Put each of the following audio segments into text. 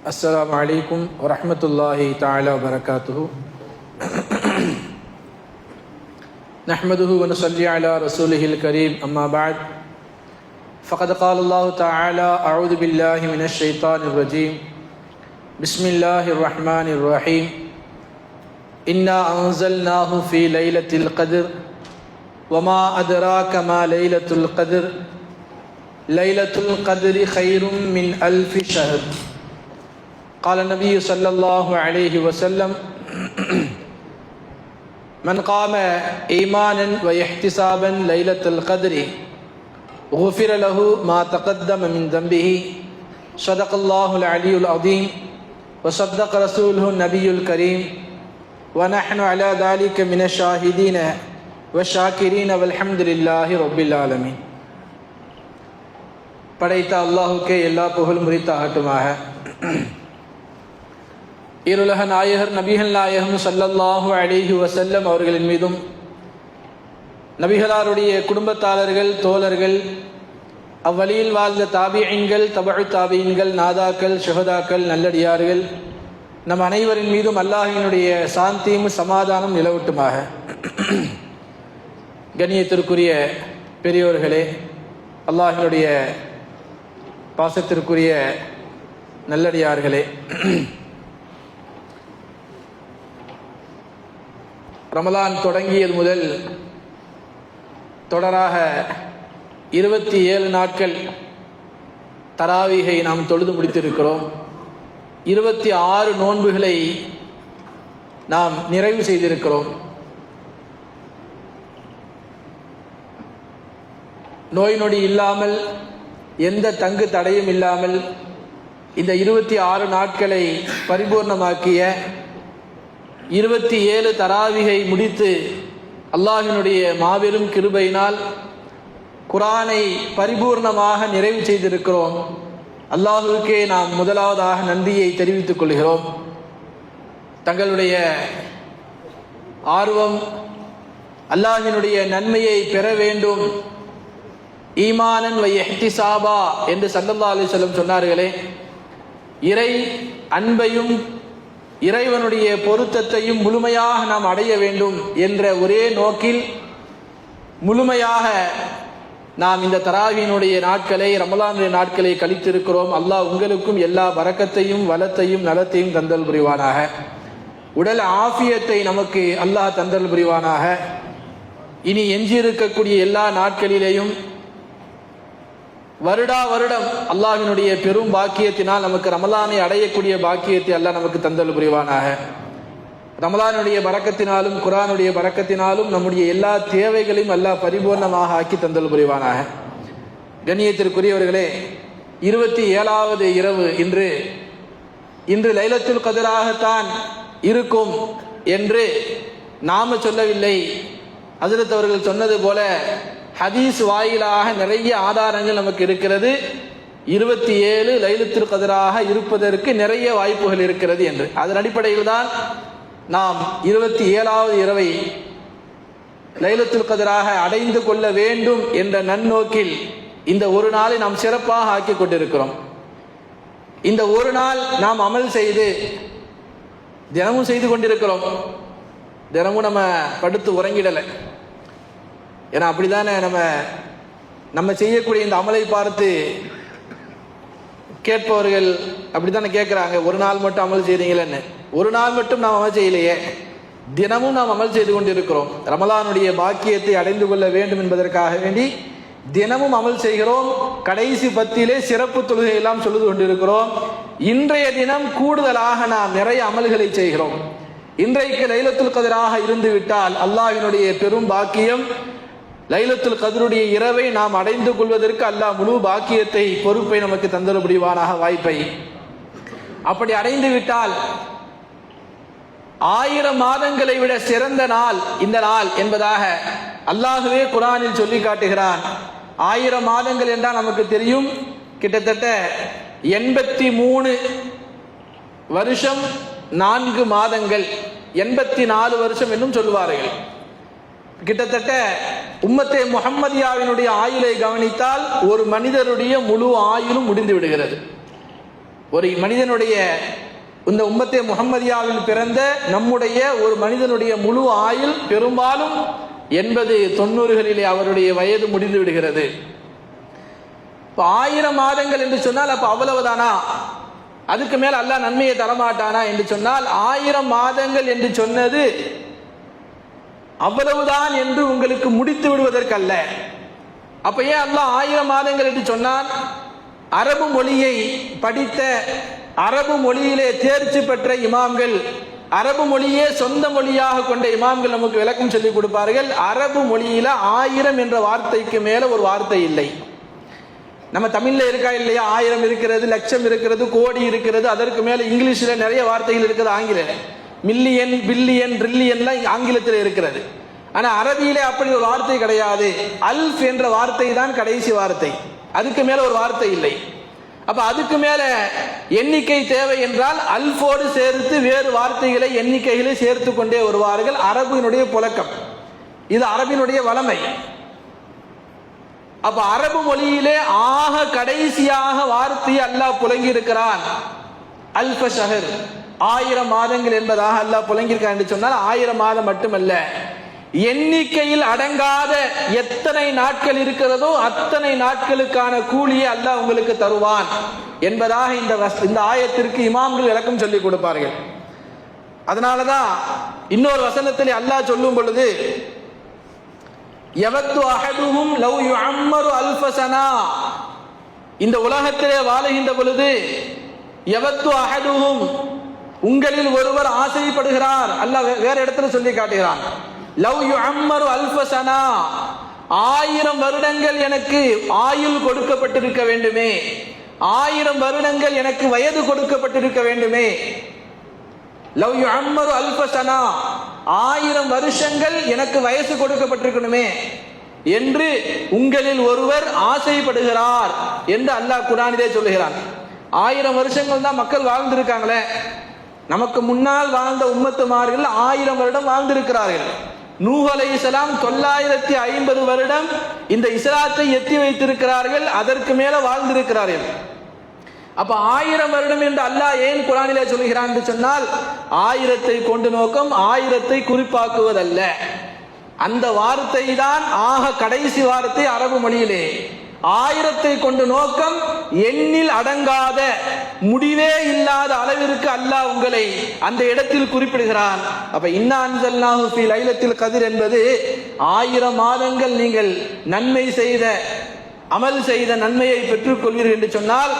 السلام عليكم ورحمة الله تعالى وبركاته. نحمده ونصلي على رسوله الكريم. أما بعد فقد قال الله تعالى: أعوذ بالله من الشيطان الرجيم. بسم الله الرحمن الرحيم. إنا أنزلناه في ليلة القدر وما أدراك ما ليلة القدر ليلة القدر خير من ألف شهر. قال النبي صلى الله عليه وسلم: من قام إيمانا واحتسابا ليلة القدر غفر له ما تقدم من ذنبه. صدق الله العلي العظيم وصدق رسوله النبي الكريم ونحن على ذلك من الشاهدين والشاكرين والحمد لله رب العالمين. படைத்த அல்லாஹுக்கே எல்லா புகழும் உரித்தாகட்டுமாக. இருலக நாயகர் நபிகள் நாயகம் ஸல்லல்லாஹு அலைஹி வஸல்லம் அவர்களின் மீதும், நபிகளாருடைய குடும்பத்தாளர்கள், தோழர்கள், அவ்வழியில் வாழ்ந்த தாபிஈன்கள், தபஉ தாபிஈன்கள், நாதாக்கள், ஷுஹதாக்கள், நல்லடியார்கள், நம் அனைவரின் மீதும் அல்லாஹ்வினுடைய சாந்தியும் சமாதானம் நிலவட்டுமாக. கண்ணியத்திற்குரிய பெரியோர்களே, அல்லாஹ்வினுடைய பாசத்திற்குரிய நல்லடியார்களே, ரமலான் தொடங்கியது முதல் தொடராக 27 நாட்கள் தராவீகை நாம் தொழுது முடித்திருக்கிறோம். 26 நோன்புகளை நாம் நிறைவு செய்திருக்கிறோம். நோய் நொடி இல்லாமல், எந்த தங்கு தடையும் இல்லாமல் இந்த 26 நாட்களை பரிபூர்ணமாக்கிய 27 தராவிகை முடித்து அல்லாஹ்வினுடைய மாபெரும் கிருபையினால் குர்ஆனை பரிபூர்ணமாக நிறைவு செய்திருக்கிறோம். அல்லாஹ்வுக்கே நாம் முதலாவதாக நன்றியை தெரிவித்துக் கொள்கிறோம். தங்களுடைய ஆர்வம் அல்லாஹ்வினுடைய நன்மையை பெற வேண்டும், ஈமானன் வ இஹ்திசாபா என்று ஸல்லல்லாஹு அலைஹி வஸல்லம் சொன்னார்களே, இறை அன்பையும் இறைவனுடைய பொருத்தத்தையும் முழுமையாக நாம் அடைய வேண்டும் என்ற ஒரே நோக்கில் முழுமையாக நாம் இந்த தராவியினுடைய நாட்களை, ரமலானுடைய நாட்களை கழித்திருக்கிறோம். அல்லாஹ் உங்களுக்கும் எல்லா பரக்கத்தையும் வளத்தையும் நலத்தையும் தந்தல் புரிவானாக. உடல் ஆஃபியத்தை நமக்கு அல்லாஹ் தந்தல் புரிவானாக. இனி எஞ்சியிருக்கக்கூடிய எல்லா நாட்களிலேயும் வருடா வருடம் அல்லாஹ்வினுடைய பெரும் பாக்கியத்தினால் நமக்கு ரமலானை அடையக்கூடிய பாக்கியத்தை அல்லாஹ் நமக்கு தந்தல் புரிவானாக. ரமலானுடைய பரக்கத்தினாலும் குர்ஆனுடைய பரக்கத்தினாலும் நம்முடைய எல்லா தேவைகளையும் அல்லாஹ் பரிபூர்ணமாக ஆக்கி தந்தல் புரிவானாக. கண்ணியத்திற்குரியவர்களே, 27வது இரவு இன்று லைலத்துல் கத்ராகத்தான் இருக்கும் என்று நாம சொல்லவில்லை. ஹஜ்ரத் அவர்கள் சொன்னது போல ஹதீஸ் வாயிலாக நிறைய ஆதாரங்கள் நமக்கு இருக்கிறது. 27 லைலத்துல் கத்ராக இருப்பதற்கு நிறைய வாய்ப்புகள் இருக்கிறது என்று. அதன் அடிப்படையில் தான் நாம் 27வது இரவை லைலத்துல் கத்ராக அடைந்து கொள்ள வேண்டும் என்ற நன்னோக்கில் இந்த ஒரு நாளை நாம் சிறப்பாக ஆக்கி கொண்டிருக்கிறோம். இந்த ஒரு நாள் நாம் அமல் செய்து தினமும் செய்து கொண்டிருக்கிறோம். தினமும் நம்ம படுத்து உறங்கிடலை. ஏன்னா அப்படிதானே நம்ம செய்யக்கூடிய இந்த அமலை பார்த்து கேட்பவர்கள் அப்படித்தானே கேட்குறாங்க, ஒரு நாள் மட்டும் அமல் செய்றீங்களேன்னு. ஒரு நாள் மட்டும் நாம் அமல் செய்யலையே, தினமும் நாம் அமல் செய்து கொண்டிருக்கிறோம். ரமலானுடைய பாக்கியத்தை அடைந்து கொள்ள வேண்டும் என்பதற்காக வேண்டி தினமும் அமல் செய்கிறோம். கடைசி 10 சிறப்பு தொழுகை எல்லாம் சொல்லிக் கொண்டிருக்கிறோம். இன்றைய தினம் கூடுதலாக நாம் நிறைய அமல்களை செய்கிறோம். இன்றைக்கு லைலத்துல் கத்ராக இருந்து விட்டால் அல்லாஹ்வினுடைய பெரும் பாக்கியம், லைலத்துல் கத்ருடைய இரவை நாம் அடைந்து கொள்வதற்கு அல்லாஹ் முழு பாக்கியத்தை, பொறுப்பை நமக்கு தந்தல் புரிவானாக, வாய்ப்பை. அப்படி அடைந்து விட்டால் 1000 மாதங்களை விட சிறந்த நாள் இந்த நாள் என்பதாக அல்லாஹ்வே குர்ஆனில் சொல்லி காட்டுகிறான். 1000 மாதங்கள் என்றால் நமக்கு தெரியும், கிட்டத்தட்ட 83 வருஷம் 4 மாதங்கள், 84 வருஷம் என்னும் சொல்லுவார்கள். கிட்டத்தட்ட உம்மத்தே முஹம்மதியாவினுடைய ஆயுளை கவனித்தால் ஒரு மனிதருடைய முழு ஆயுளும் முடிந்து விடுகிறது. ஒரு மனிதனுடைய இந்த உம்மத்தே முஹம்மதியாவில் பிறந்த நம்முடைய ஒரு மனிதனுடைய முழு ஆயுள் பெரும்பாலும் 80-90களிலே அவருடைய வயது முடிந்து விடுகிறது. இப்போ 1000 மாதங்கள் என்று சொன்னால் அப்ப அவ்வளவுதானா? அதுக்கு மேல் அல்லாஹ் நன்மையை தரமாட்டானா என்று சொன்னால் 1000 மாதங்கள் என்று சொன்னது அவ்வளவுதான் என்று உங்களுக்கு முடித்து விடுவதற்கல்ல. அப்ப ஏன் அல்லாஹ் 1000 மாதங்கள் என்று சொன்னால்? அரபு மொழியை படித்த, அரபு மொழியிலே தேர்ச்சி பெற்ற இமாம்கள், அரபு மொழியே சொந்த மொழியாக கொண்ட இமாம்கள் நமக்கு விளக்கம் சொல்லிக் கொடுப்பார்கள். அரபு மொழியில 1000 என்ற வார்த்தைக்கு மேல ஒரு வார்த்தை இல்லை. நம்ம தமிழ்ல இருக்கா இல்லையா? 1000 இருக்கிறது, லட்சம் இருக்கிறது, கோடி இருக்கிறது, அதற்கு மேல இங்கிலீஷ்ல நிறைய வார்த்தைகள் இருக்குது. ஆங்கில மில்லியன், பில்லியன், ட்ரில்லியன்லாம் ஆங்கிலத்தில் இருக்கிறது. ஆனா அரபியிலே அப்படி ஒரு வார்த்தை கிடையாது. அல்ஃப் என்ற வார்த்தை தான் கடைசி வார்த்தை, அதுக்கு மேல ஒரு வார்த்தை இல்லை. அப்ப அதுக்கு மேல எண்ணிக்கை தேவை என்றால் அல்ஃபோடு சேர்த்து வேறு வார்த்தைகளை எண்ணிக்கைகளை சேர்த்து கொண்டே வருவார்கள். அரபினுடைய புழக்கம் இது, அரபினுடைய வளமை. அப்ப அரபு மொழியிலே ஆக கடைசியாக வார்த்தையை அல்லாஹ் புழங்கி இருக்கிறான். அல்ஃப ஷஹர், 1000 மாதங்கள் என்பதாக அல்லாஹ் புழங்கியிருக்கான் என்று சொன்னால் 1000 மாதம் மட்டுமல்ல, எண்ணிக்கையில் அடங்காத எத்தனை நாட்கள் இருக்கிறதோ அத்தனை நாட்களுக்கான கூலியை அல்லாஹ் உங்களுக்கு தருவான் என்பதாக இந்த ஆயத்திற்கு இமாம்கள் விளக்கம் சொல்லிக் கொடுப்பார்கள். அதனாலதான் இன்னொரு வசனத்தில் அல்லாஹ் சொல்லும் பொழுது, யவது அஹதுஹும் லவ் யுஅம்மரு அல்ஃப ஸனா, இந்த உலகத்திலே வாழுகின்ற பொழுது யவது அஹதுஹும், உங்களில் ஒருவர் ஆசைப்படுகிறார். அல்லாஹ் வேற இடத்துல சொல்லி காட்டுகிறான், லவ் யுஅம்மரு அல்ஃப ஸனா, 1000 வருடங்கள் எனக்கு ஆயுள் கொடுக்கப்பட்டிருக்க வேண்டுமே, 1000 வருடங்கள் எனக்கு வயது கொடுக்கப்பட்டிருக்க வேண்டுமே. லவ் யுஅம்மரு அல்ஃப ஸனா, 1000 வருஷங்கள் எனக்கு வயசு கொடுக்கப்பட்டிருக்கணுமே என்று உங்களில் ஒருவர் ஆசைப்படுகிறார் என்று அல்லாஹ் குர்ஆனிலே சொல்லுகிறான். 1000 வருஷங்கள் தான் மக்கள் வாழ்ந்திருக்காங்களே, நமக்கு முன்னால் வாழ்ந்த உம்மத்துமார்கள் 1000 வருடம் வாழ்ந்திருக்கிறார்கள். நூஹ் அலைஹிஸ்ஸலாம் 950 வருடம் இந்த இஸ்லாத்தை எத்தி வைத்திருக்கிறார்கள், அதற்கு மேல வாழ்ந்திருக்கிறார்கள். அப்ப 1000 வருடம் என்று அல்லாஹ் ஏன் குர்ஆனிலே சொல்கிறான் என்று சொன்னால், 1000ஐ கொண்டு நோக்கம் 1000ஐ குறிப்பாக்குவதல்ல. அந்த வார்த்தை தான் ஆக கடைசி வார்த்தை அரபு மொழியிலே. 1000ஐ கொண்டு நோக்கம் எண்ணில் அடங்காத, முடிவே இல்லாத அளவிற்கு அல்லாஹ் உங்களை அந்த இடத்தில் குறிப்பிடுகிறான். அப்ப இன்னா அன்ஸல்நாஹு ஃபீ லைலத்தில் கத்ர் என்பது 1000 மாதங்கள் நீங்கள் நன்மை செய்த, அமல் செய்த நன்மையை பெற்றுக் கொள்வீர்கள் என்று சொன்னால்,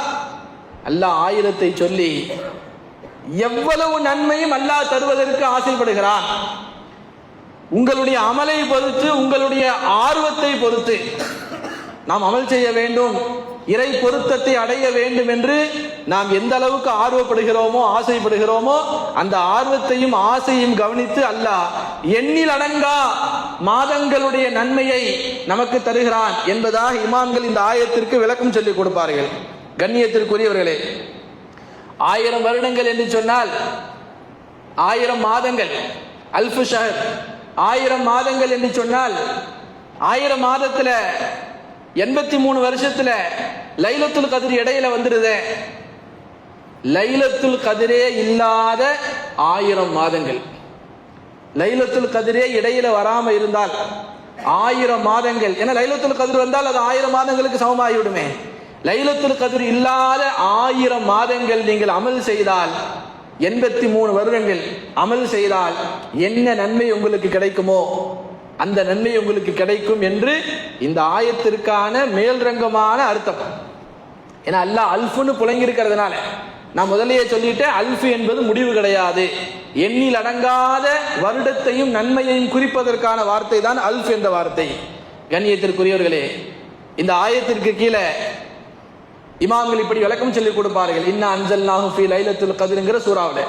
அல்லாஹ் 1000ஐ சொல்லி எவ்வளவு நன்மையும் அல்லாஹ் தருவதற்கு ஆசைப்படுகிறான். உங்களுடைய அமலை பொறுத்து, உங்களுடைய ஆர்வத்தை பொறுத்து நாம் அமல் செய்ய வேண்டும், இறை பொருத்தத்தை அடைய வேண்டும் என்று நாம் எந்த அளவுக்கு ஆர்வப்படுகிறோமோ, ஆசைப்படுகிறோமோ, அந்த ஆர்வத்தையும் ஆசையும் கவனித்து அல்லாஹ் எண்ணில் அடங்கா மாதங்களுடைய நன்மையை நமக்கு தருகிறான் என்பதாக இமாம்கள் இந்த ஆயத்திற்கு விளக்கம் சொல்லிக் கொடுப்பார்கள். கண்ணியத்திற்குரியவர்களே, 1000 வருடங்கள் என்று சொன்னால் 1000 மாதங்கள், அல்ஃபு ஷஹர், 1000 மாதங்கள் என்று சொன்னால் 1000 மாதத்துல 83 வருஷத்துல லைலத்துல் கத்ர் இடையில வந்துருதே. லைலத்துல் கத்ரே இல்லாத 1000 மாதங்கள், லைலத்துல் கத்ரே இடையில வராம இருந்தால் 1000 மாதங்கள், ஏன்னா லைலத்துல் கத்ர் வந்தால் அது 1000 மாதங்களுக்கு சமமாகிவிடுமே. லைலத்துல் கத்ர் இல்லாத 1000 மாதங்கள் நீங்கள் அமல் செய்தால், 83 வருடங்கள் அமல் செய்தால் என்ன நன்மை உங்களுக்கு கிடைக்குமோ அந்த நன்மை உங்களுக்கு கிடைக்கும் என்று இந்த ஆயத்திற்கான மேல்ரங்கமான அர்த்தம். ஏன்னா அல்லாஹ் அல்ஃப்னு புழங்கி இருக்கிறதுனால நான் முதலையே சொல்லிட்டேன், அல்ஃப் என்பது முடிவு கிடையாது. எண்ணில் அடங்காத வருடத்தையும் நன்மையையும் குறிப்பதற்கான வார்த்தை தான் அல்ஃப் என்ற வார்த்தை. கண்ணியத்திற்குரியவர்களே, இந்த ஆயத்திற்கு கீழே இமாம்கள் இப்படி விளக்கம் சொல்லிக் கொடுப்பார்கள். இன்னா அன்ஸல்நாஹு ஃபீ லைலத்துல் கத்ர்ங்கிற சூராவில்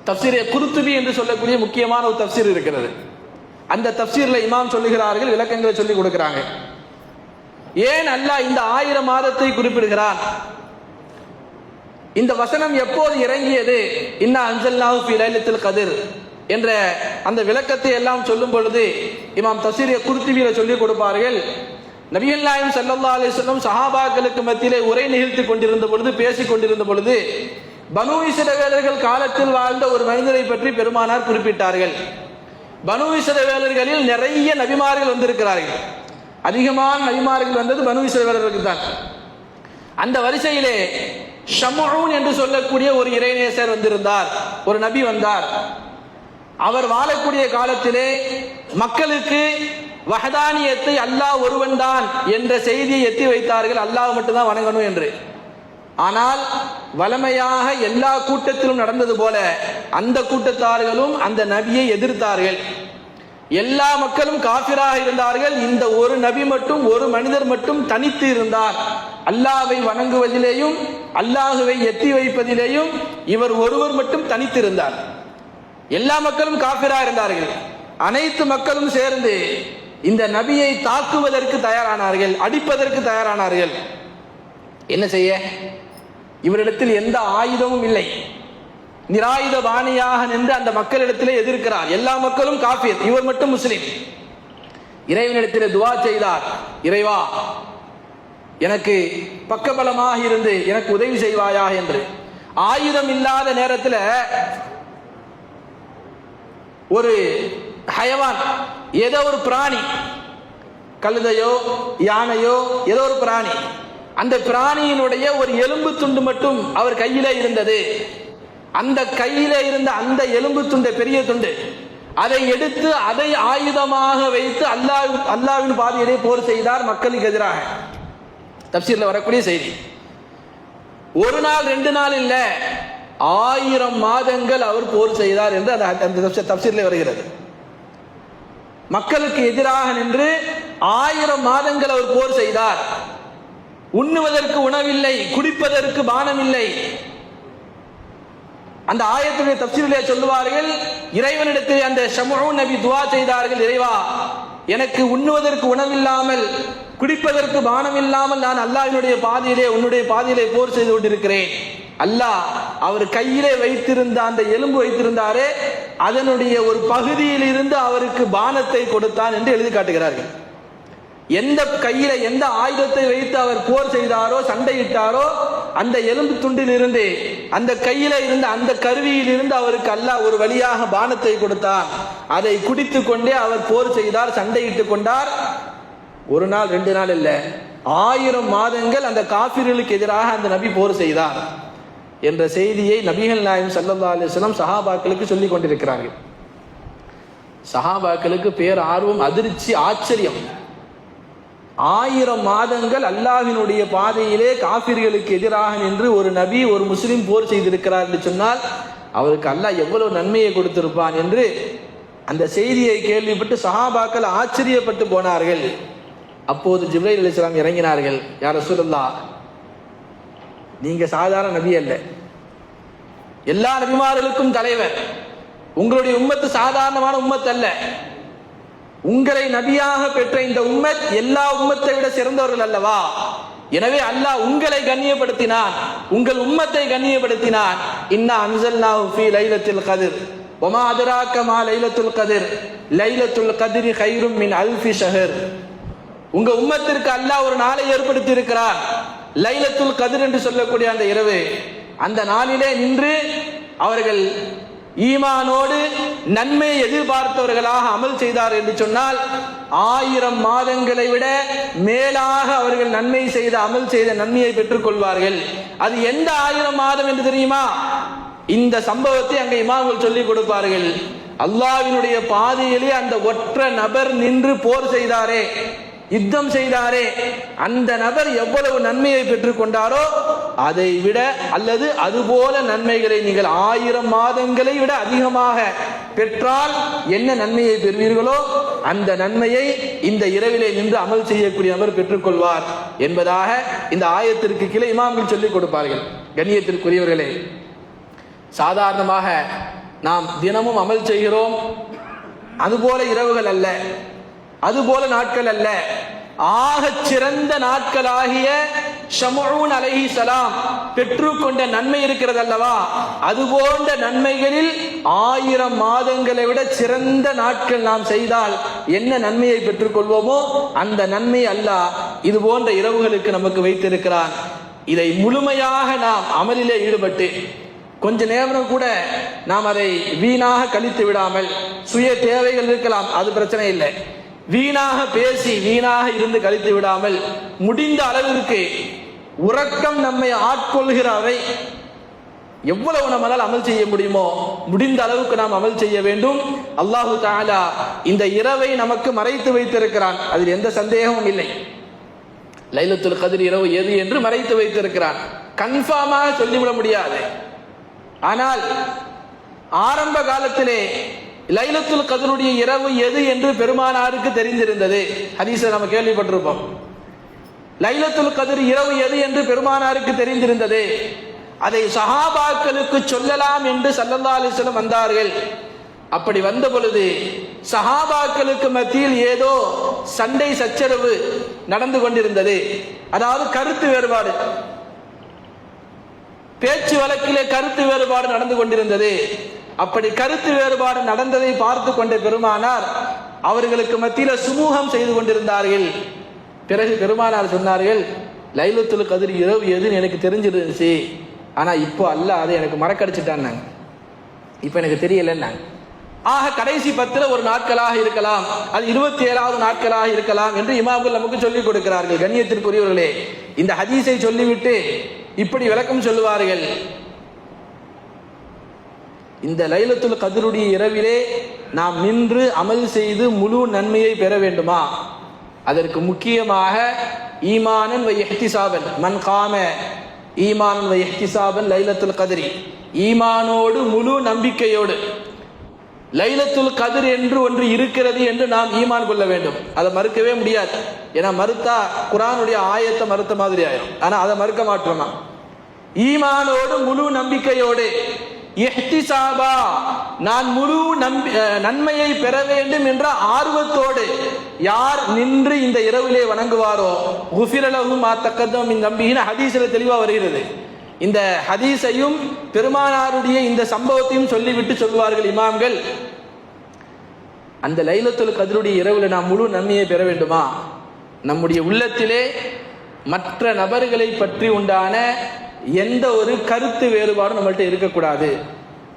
தஃப்சீர் குர்துபி என்று சொல்லக்கூடிய முக்கியமான ஒரு தஃப்சீர் இருக்கிறது. அந்த தஃப்சீர்ல இமாம் சொல்லுகிறார்கள், விளக்கங்களை சொல்லிக் கொடுக்கிறாங்க. ஏன் அல்லாஹ் இந்த 1000 மாதத்தை குறிப்பிடுகிறான்? இந்த வசனம் எப்போது இறங்கியது? இன்னா அன்ஸல்நாஹு ஃபீ லைலத்துல் கத்ர் என்ற அந்த விளக்கத்தை எல்லாம் சொல்லும் பொழுது இமாம் தஃப்சீர் குர்துபியில சொல்லிக் கொடுப்பார்கள், நபிகள் நாயகம் ஸல்லல்லாஹு அலைஹி வஸல்லம் சஹாபாக்களுக்கு மத்தியிலே உரை நிகழ்த்தி கொண்டிருந்த பொழுது, பேசிக் கொண்டிருந்த பொழுது, பனு இஸ்ரவேலர்கள் காலத்தில் வாழ்ந்த ஒரு மனிதரை பற்றி பெருமானார் குறிப்பிட்டார்கள். பனு இஸ்ரவேலர்களில் நிறைய நபிமார்கள் வந்திருக்கிறார்கள். அதிகமான நபிமார்கள் வந்தது பனு இஸ்ரவேலர்களுக்கு தான். அந்த வரிசையிலே ஷம்ஊன் என்று சொல்லக்கூடிய ஒரு இறைநேசர் வந்திருந்தார், ஒரு நபி வந்தார். அவர் வாழக்கூடிய காலத்திலே மக்களுக்கு வஹதானியத்தை அல்லாஹ் ஒருவன் தான் என்ற செய்தியை எத்தி வைத்தார்கள், அல்லாஹ் மட்டும்தான் வணங்கணும் என்று. ஆனால் வளமையாக எல்லா கூட்டத்திலும் நடந்தது போல அந்த கூட்டத்தார்களும் அந்த நபியை எதிர்த்தார்கள். எல்லா மக்களும் காஃபிராக இருந்தார்கள். இந்த ஒரு நபி மட்டும், ஒரு மனிதர் மட்டும் தனித்து இருந்தார். அல்லாஹ்வை வணங்குவதிலேயும் அல்லாஹ்வை எத்தி வைப்பதிலேயும் இவர் ஒருவர் மட்டும் தனித்திருந்தார். எல்லா மக்களும் காஃபிராக இருந்தார்கள். அனைத்து மக்களும் சேர்ந்து இந்த நபியை தாக்குவதற்கு தயாரானார்கள், அடிப்பதற்கு தயாரானார்கள். என்ன செய்ய? இவரிடத்தில் எந்த ஆயுதமும் இல்லை. நிராயுத பாணியாக நின்று அந்த மக்களிடத்திலே எதிர்க்கிறார். எல்லா மக்களும் காஃபிர், இவர் மட்டும் முஸ்லிம். இறைவனிடத்திலே துஆ செய்தார், இறைவா எனக்கு பக்கபலமாக இருந்து எனக்கு உதவி செய்வாயா என்று. ஆயுதம் இல்லாத நேரத்தில் ஒரு ஹயவான், ஏதோ ஒரு பிராணி, கழுதையோ யானையோ ஏதோ ஒரு பிராணி, அந்த பிராணியினுடைய ஒரு எலும்பு துண்டு மட்டும் அவர் கையிலே இருந்தது. அந்த கையில இருந்த அந்த எலும்பு துண்டு, பெரிய துண்டு, அதை எடுத்து அதை ஆயுதமாக வைத்து அல்லாஹ்வின் பாதையிலே போர் செய்தார் மக்களுக்கு எதிராக. தப்சீர்ல வரக்கூடிய செய்தி. ஒரு நாள் 2 நாள் இல்ல, 1000 மாதங்கள் அவர் போர் செய்தார் என்று அந்த தப்சீர்ல வருகிறது. மக்களுக்கு எதிராக நின்று 1000 மாதங்கள் அவர் போர் செய்தார். உண்ணுவதற்கு உணவில்லை, குடிப்பதற்கு பானம் இல்லை. அந்த ஆயத்துடைய தப்சீரிலே சொல்லுவார்கள், இறைவனிடத்தில் அந்த ஷம்ஊன் நபி துஆ செய்தார்கள், இறைவா எனக்கு உண்ணுவதற்கு உணவில்லாமல் குடிப்பதற்கு பானம் இல்லாமல் நான் அல்லாஹ்வினுடைய பாதையிலே உன்னுடைய பாதையிலே போர் செய்து கொண்டிருக்கிறேன். அல்லாஹ் அவர் கையிலே வைத்திருந்த அந்த எலும்பு வைத்திருந்தாரே அதனுடைய ஒரு பகுதியில் இருந்து அவருக்கு பானத்தை கொடுத்தான் என்று எழுதி காட்டுகிறார்கள். எந்த கையில எந்த ஆயுதத்தை வைத்து அவர் போர் செய்தாரோ, சண்டையிட்டாரோ, அந்த எலும்பு துண்டில் இருந்து, அந்த கையில இருந்த அந்த கருவியில் இருந்து அவருக்கு அல்லாஹ் ஒரு வழியாக பானத்தை கொடுத்தார். அதை குடித்து கொண்டே அவர் போர் செய்தார், சண்டையிட்டுக் கொண்டார். ஒரு நாள் 2 நாள் இல்ல, 1000 மாதங்கள் அந்த காஃபிர்களுக்கு எதிராக அந்த நபி போர் செய்தார் என்ற செய்தியை நபிகள் நாயகம் ஸல்லல்லாஹு அலைஹி வஸல்லம் சஹாபாக்களுக்கு சொல்லிக் கொண்டிருக்கிறார்கள். சஹாபாக்களுக்கு பேர் ஆர்வம், அதிர்ச்சி, ஆச்சரியம். 1000 மாதங்கள் அல்லாஹ்வினுடைய பாதையிலே காஃபிர்களுக்கு எதிராக நின்று ஒரு நபி, ஒரு முஸ்லிம் போர் செய்திருக்கிறார் என்று சொன்னால் அவருக்கு அல்லாஹ் எவ்வளவு நன்மையை கொடுத்திருப்பான் என்று அந்த செய்தியை கேள்விப்பட்டு சஹாபாக்கள் ஆச்சரியப்பட்டு போனார்கள். அப்போது ஜிப்ரீல் அலைஹிஸ்ஸலாம் இறங்கினார்கள். யா ரசூலல்லாஹ், நீங்க சாதாரண நபி அல்ல, எல்லா நபிமார்களுக்கும் தலைவர். உங்களுடைய உம்மத்து சாதாரணமான உம்மத் அல்ல. உங்களை நபியாக பெற்ற இந்த உம்மத் எல்லா உம்மத்தை விட சிறந்தவர்கள் அல்லவா? எனவே அல்லாஹ் உங்களை கண்ணியப்படுத்தினான், உங்கள் உம்மத்தை கண்ணியப்படுத்தினான். இன்னா அன்ஸல்னாஹு ஃபீ லைலத்துல் கத்ர் வமா அத்ராக மா லைலத்துல் கத்ர் லைலத்துல் கத்ரி கைரும் மின் அல்ஃபி ஷஹர். உங்க உம்மத்திற்கு அல்லாஹ் ஒரு நாளை ஏற்படுத்தி இருக்கிறார், லைலத்துல் கத்ர் என்று சொல்லக்கூடிய அந்த இரவு. அந்த நாளிலே நின்று அவர்கள் ஈமானோடு நன்மை எதிர்பார்த்தவர்களாக அமல் செய்தார் என்று சொன்னால் 1000 மாதங்களை விட மேலாக அவர்கள் நன்மை செய்த அமல் செய்த நன்மையை பெற்றுக் கொள்வார்கள். அது எந்த 1000 மாதம் என்று தெரியுமா? இந்த சம்பவத்தை அங்கே இமாம்கள் சொல்லிக் கொடுப்பார்கள். அல்லாஹ்வினுடைய பாதையிலே அந்த ஒற்ற நபர் நின்று போர் செய்தாரே, யுத்தம் செய்தாரே, அந்த நபர் எவ்வளவு நன்மையை பெற்றுக் கொண்டாரோ அதை விட அல்லது அதுபோல நன்மைகளை நீங்கள் 1000 மாதங்களை விட அதிகமாக பெற்றால் என்ன நன்மையை பெறுவீர்களோ அந்த நன்மையை இந்த இரவிலே நின்று அமல் செய்யக்கூடிய நபர் பெற்றுக்கொள்வார் என்பதாக இந்த ஆயத்திற்கு கீழே இமாம்கள் சொல்லிக் கொடுப்பார்கள். கண்ணியத்திற்குரியவர்களே, சாதாரணமாக நாம் தினமும் அமல் செய்கிறோம், அதுபோல இரவுகள் அல்ல, அதுபோல நாட்கள் அல்ல. ஆகச் சிறந்த நாட்களாகிய ஷம்ஊன் அலைஹிஸ்ஸலாம் பெற்றுக்கொண்ட நன்மை இருக்கிறது அல்லவா, அதுபோன்ற நன்மைகளில் 1000 மாதங்களை விட சிறந்த நாட்கள் நாம் செய்தால் என்ன நன்மையை பெற்றுக்கொள்வோமோ அந்த நன்மை அல்லாஹ் இது போன்ற இரவுகளுக்கு நமக்கு வைத்திருக்கிறான். இதை முழுமையாக நாம் அமலிலே ஈடுபட்டு கொஞ்ச நேரம் கூட நாம் அதை வீணாக கழித்து விடாமல், சுய தேவைகள் இருக்கலாம், அது பிரச்சனை இல்லை, வீணாக பேசி வீணாக இருந்து கழித்து விடாமல் முடிந்த அளவிற்கு உறக்கம் நம்மை ஆட்கொள்கிற அவை எவ்வளவு நம்மளால் அமல் செய்ய முடியுமோ முடிந்த அளவுக்கு நாம் அமல் செய்ய வேண்டும். அல்லாஹு தஆலா இந்த இரவை நமக்கு மறைத்து வைத்திருக்கிறான், அதில் எந்த சந்தேகமும் இல்லை. லைலத்துல் கத்ர் இரவு எது என்று மறைத்து வைத்திருக்கிறான், கன்ஃபார்மாக சொல்லிவிட முடியாது. ஆனால் ஆரம்ப காலத்திலே லைலத்துல் கத்ருடைய இரவு எது என்று பெருமானாருக்கு தெரிந்திருந்தது. ஹதீஸை நம்ம கேள்விப்பட்டிருப்போம். லைலத்துல் கத்ர் இரவு எது என்று பெருமானாருக்கு தெரிந்திருந்தது. அதை சஹாபாக்களுக்கு சொல்லலாம் என்று ஸல்லல்லாஹு அலைஹி வஸல்லம் வந்தார்கள். அப்படி வந்த பொழுது சஹாபாக்களுக்கு மத்தியில் ஏதோ சண்டை சச்சரவு நடந்து கொண்டிருந்தது. அதாவது கருத்து வேறுபாடு, பேச்சு வழக்கிலே கருத்து வேறுபாடு நடந்து கொண்டிருந்தது. அப்படி கருத்து வேறுபாடு நடந்ததை பார்த்து கொண்ட பெருமானார் அவர்களுக்கு மத்தியில சுமூகம் செய்து கொண்டிருந்தார்கள். பிறகு பெருமானார் சொன்னார்கள், லைலத்துல் கத்ர் இரவு எதுன்னு எனக்கு தெரிஞ்சிருந்துச்சு, ஆனா இப்போ அல்லாஹ் அதை எனக்கு மறக்கடிச்சிட்டான்னாங்க, இப்ப எனக்கு தெரியலன்னாங்க. ஆக கடைசி 10 ஒரு நாட்களாக இருக்கலாம், அது 27வது நாட்களாக இருக்கலாம் என்று இமாம்கள் நமக்கு சொல்லிக் கொடுக்கிறார்கள். கண்ணியத்திற்குரியவர்களே, இந்த ஹதீஸை சொல்லிவிட்டு இப்படி விளக்கம் சொல்லுவார்கள், இந்த லைலத்துல் கத்ருடைய இரவிலே நாம் நின்று அமல் செய்து முழு நன்மையை பெற வேண்டுமா, அதற்கு முக்கியமாக ஈமானன் வ இஹ்திசாபன், மன் காம ஈமானன் வ இஹ்திசாபன் லைலத்துல் கத்ரி, ஈமானோடு முழு நம்பிக்கையோடு லைலத்துல் கத்ர் என்று ஒன்று இருக்கிறது என்று நாம் ஈமான் கொள்ள வேண்டும். அதை மறுக்கவே முடியாது. ஏன்னா மறுத்தா குர்ஆனுடைய ஆயத்தை மறுத்த மாதிரி ஆயிரும். ஆனா அதை மறுக்க மாட்டோம். ஈமானோடு முழு நம்பிக்கையோடு, இஹ்திசாபா நான் முழு நன்மையை பெற வேண்டும் என்ற ஆர்வத்தோடு யார் நின்று இந்த இரவிலே வணங்குவாரோ குஃபிர லஹு மா தக்கத்தம மின் தம்பிஹி, ஹதீஸில் தெளிவா வருகிறது. இந்த ஹதீஸையும் பெருமானாருடைய இந்த சம்பவத்தையும் சொல்லிவிட்டு சொல்வார்கள் இமாம்கள், அந்த லைலத்துல் கத்ருடைய இரவில் நாம் முழு நன்மையை பெற வேண்டுமா, நம்முடைய உள்ளத்திலே மற்ற நபர்களை பற்றி உண்டான எந்த ஒரு கருத்து வேறுபாடும் நம்மள்ட்ட இருக்கக்கூடாது,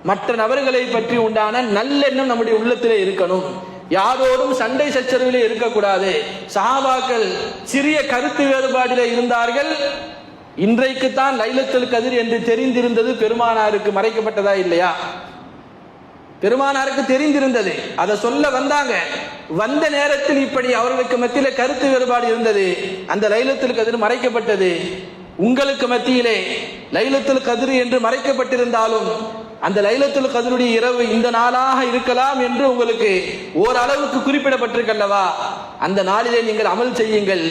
மற்ற நபர்களை பற்றி உண்டான நல்லெண்ணம் நம்முடைய உள்ளத்திலே இருக்கணும், யாரோடும் சண்டை சச்சரவிலே இருக்கக்கூடாது. சஹாபாக்கள் சிறிய கருத்து வேறுபாடிலே இருந்தார்கள். இன்றைக்குத்தான் லைலத்துல் கத்ர் என்று தெரிந்திருந்தது, பெருமானாருக்கு மறைக்கப்பட்டதா இல்லையா? பெருமானாருக்கு தெரிந்திருந்தது, அதை சொல்ல வந்தாங்க. வந்த நேரத்தில் இப்படி அவர்களுக்கு மத்தியில கருத்து வேறுபாடு இருந்தது, அந்த லைலத்துல் கத்ர் மறைக்கப்பட்டது. உங்களுக்கு மத்தியிலே லைலத்துல் கத்ர் என்று மறைக்கப்பட்டிருந்தாலும் அந்த லைலத்துல் கத்ருடைய இரவு இந்த நாளாக இருக்கலாம் என்று உங்களுக்கு ஓரளவுக்கு குறிப்பிடப்பட்டிருக்கல்லவா, அந்த நாளிலே நீங்கள் அமல் செய்யுங்கள்.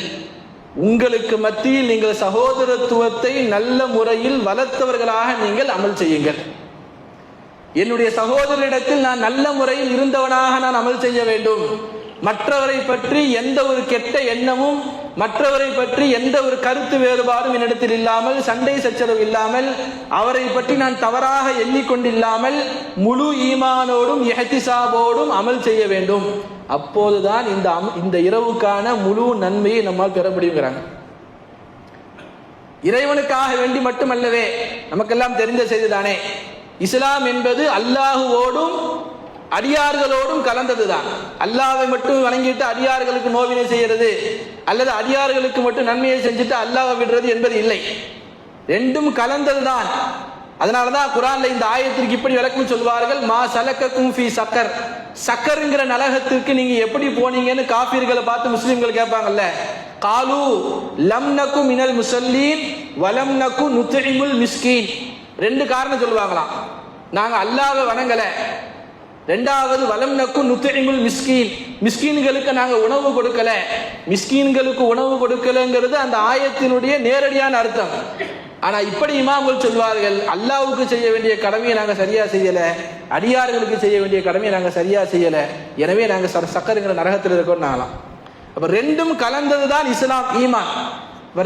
உங்களுக்கு மத்தியில் நீங்கள் சகோதரத்துவத்தை நல்ல முறையில் வளர்த்தவர்களாக நீங்கள் அமல் செய்யுங்கள். என்னுடைய சகோதரரிடத்தில் நான் நல்ல முறையில் இருந்தவனாக நான் அமல் செய்ய வேண்டும். மற்றவரை பற்றி எந்த ஒரு கெட்ட எண்ணமும், மற்றவரை பற்றி எந்த ஒரு கருத்து வேறுபாடும் என்னிடத்தில் இல்லாமல், சண்டை சச்சரவு இல்லாமல், அவரை பற்றி நான் தவறாக எண்ணிக்கொண்டில்லாமல் முழு ஈமானோடும் இஹ்திசாபோடும் அமல் செய்ய வேண்டும். அப்போதுதான் இந்த இரவுக்கான முழு நன்மையை நம்மால் பெற முடியுங்கிறாங்க. இறைவனுக்காக வேண்டி மட்டுமல்லவே, நமக்கெல்லாம் தெரிந்த செய்திதானே, இஸ்லாம் என்பது அல்லாஹுவோடும் அடியார்களோடும் கலந்ததுதான். அல்லாஹ்வை மட்டும் வணங்கிட்டு அடியார்களுக்கு நோவினை செய்யறது அல்லது அடியார்களுக்கு மட்டும் நன்மையை செஞ்சுட்டு அல்லாஹ்வை விடுறது என்பது இல்லை, ரெண்டும் கலந்ததுதான். அதனாலதான் குர்ஆன்ல இந்த ஆயத்திற்கு இப்படி விளக்கம் சொல்வார்கள், மா சலக்கக்கும் ஃபீ சக்கர், சக்கருங்கிற நரகத்திற்கு நீங்க எப்படி போனீங்கன்னு காஃபிர்களை பார்த்து முஸ்லிம்கள் கேட்பாங்கல்ல, காலு லம் நகு மினல் முஸல்லீன் வலம் நகு நுத்இமுல் மிஸ்கீன். ரெண்டு காரணம் சொல்லுவாங்களாம், நாங்க அல்லாஹ்வை வணங்கல, ரெண்டாவது வலம் நக்கு நுத்இமுல் மிஸ்கீன், மிஸ்கீன்களுக்கு நாங்க உணவு கொடுக்கல. மிஸ்கீன்களுக்கு உணவு கொடுக்கலங்கிறது அந்த ஆயத்தினுடைய நேரடியான அர்த்தம். ஆனா இப்படி இமாம்கள் சொல்வார்கள், அல்லாஹ்வுக்கு செய்ய வேண்டிய கடமையை நாங்க சரியா செய்யல, அடியார்களுக்கு செய்ய வேண்டிய கடமையை நாங்க சரியா செய்யல, எனவே நாங்க சக்கருங்கிற நரகத்தில் இருக்கோம் நாங்களாம். அப்ப ரெண்டும் கலந்ததுதான் இஸ்லாம், ஈமான்.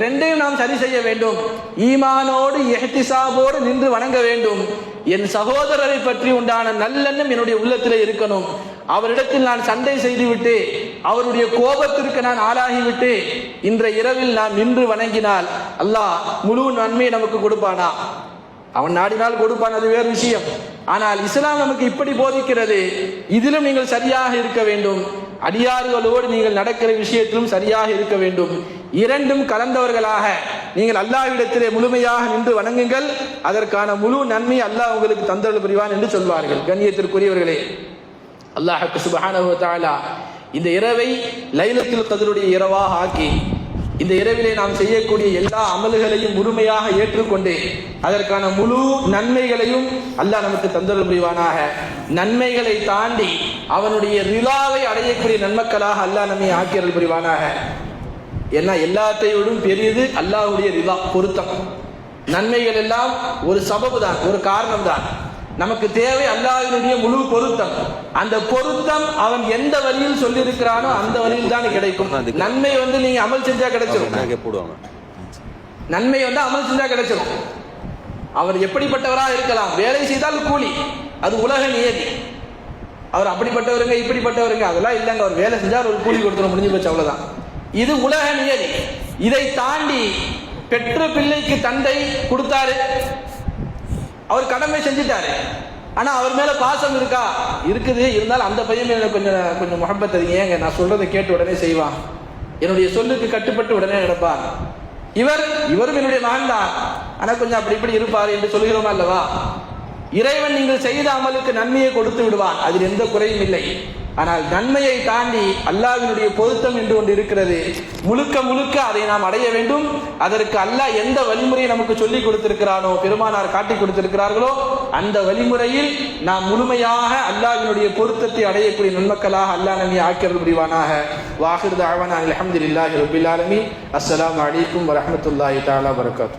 ரெண்டையும் நாம் சரி செய்ய வேண்டும். ஈமானோடு இஹ்திசாபோடு நின்று வணங்க வேண்டும். என் சகோதரரை பற்றி உண்டான நல்லெண்ணம் என்னுடைய உள்ளத்தில் இருக்கணும். அவரிடத்தில் நான் சண்டை செய்துவிட்டு அவருடைய கோபத்திற்கு நான் ஆளாகிவிட்டு இன்றைய இரவில் நாம் நின்று வணங்கினால் அல்லாஹ் முழு நன்மையை நமக்கு கொடுப்பானா? அவன் நாடினால் கொடுப்பான், அது வேறு விஷயம். ஆனால் இஸ்லாம் நமக்கு இப்படி போதிக்கிறது, இதிலும் நீங்கள் சரியாக இருக்க வேண்டும், அடியார்களோடு நீங்கள் நடக்கிற விஷயத்திலும் சரியாக இருக்க வேண்டும். இரண்டும் கலந்தவர்களாக நீங்கள் அல்லாஹ்விடத்திலே முழுமையாக நின்று வணங்குங்கள், அதற்கான முழு நன்மை அல்லாஹ் உங்களுக்கு தந்தருள் புரிவான் என்று சொல்வார்கள். கண்ணியத்திற்குரியவர்களே, அல்லாஹ் சுப்ஹானஹு வ தஆலா இந்த இரவை லைலத்துல் கத்ருடைய இரவாக ஆக்கி இந்த இரவிலே நாம் செய்யக்கூடிய எல்லா அமல்களையும் முழுமையாக ஏற்றுக்கொண்டு அதற்கான முழு நன்மைகளையும் அல்லாஹ் நமக்கு தந்தருள் புரிவானாக. நன்மைகளை தாண்டி அவனுடைய ரிலாவை அடையக்கூடிய நன்மக்களாக அல்லாஹ் நம்மை ஆக்கியருள் புரிவானாக. ஏன்னா எல்லாத்தையும் பெரியது அல்லாஹ்வுடைய ரிலா, பொருத்தம். நன்மைகள் எல்லாம் ஒரு சபபு தான், ஒரு காரணம் தான். நமக்கு தேவை அல்லாஹ்வினுடைய முழு பொருத்தம். அந்த பொருத்தம் அவன் எந்த வழியில் சொல்லி இருக்கிறானோ அந்த வழியில் தான் கிடைக்கும். நன்மை நீங்க அமல் செஞ்சா கிடைச்சிடும். நன்மை அமல் செஞ்சா கிடைச்சிடும். அவர் எப்படிப்பட்டவராக இருக்கலாம், வேலை செய்தால் கூலி, அது உலக நியதி. அவர் அப்படிப்பட்டவருங்க இப்படிப்பட்டவருங்க அதெல்லாம் இல்லைங்க, அவர் வேலை செஞ்சால் ஒரு கூலி கொடுத்துரும், முடிஞ்சு போச்சு, அவ்வளவுதான். இது உலக நியதி. இதை தாண்டி பெற்ற பிள்ளைக்கு தந்தை கொடுத்தாரு, அவர் கடமை செஞ்சுட்டாரு, ஆனா அவர் மேல பாசம் இருக்கா? இருக்குது. இருந்தாலும் அந்த பையன் மேல கொஞ்சம் முஹப்பத் அதிகம், நான் சொல்றதை கேட்டு உடனே செய்வான், என்னுடைய சொல்லுக்கு கட்டுப்பட்டு உடனே நடப்பார். இவரும் என்னுடைய மகன் தான், ஆனா கொஞ்சம் அப்படி இப்படி இருப்பார் என்று சொல்கிறோமா அல்லவா? இறைவன் நீங்கள் செய்த அமலுக்கு நன்மையை கொடுத்து விடுவான், அதில் எந்த குறையும் இல்லை. ஆனால் நன்மையை தாண்டி அல்லாஹ்வினுடைய பொருத்தம் என்று ஒன்று இருக்கிறது. முழுக்க முழுக்க அதை நாம் அடைய வேண்டும். அதற்கு அல்லாஹ் எந்த வழிமுறையை நமக்கு சொல்லி கொடுத்திருக்கிறானோ, பெருமானார் காட்டி கொடுத்திருக்கிறார்களோ, அந்த வழிமுறையில் நாம் முழுமையாக அல்லாஹ்வினுடைய பொருத்தத்தை அடையக்கூடிய நன்மக்களாக அல்லாஹ் நம்மை ஆக்கியருள் புரிவானாக. வாஹிர் தஅவானா அல்ஹம்துலில்லாஹி ரப்பில் ஆலமீன். அஸ்ஸலாமு அலைக்கும் வரஹ்மத்துல்லாஹி தஆலா வபரகாத்துஹு.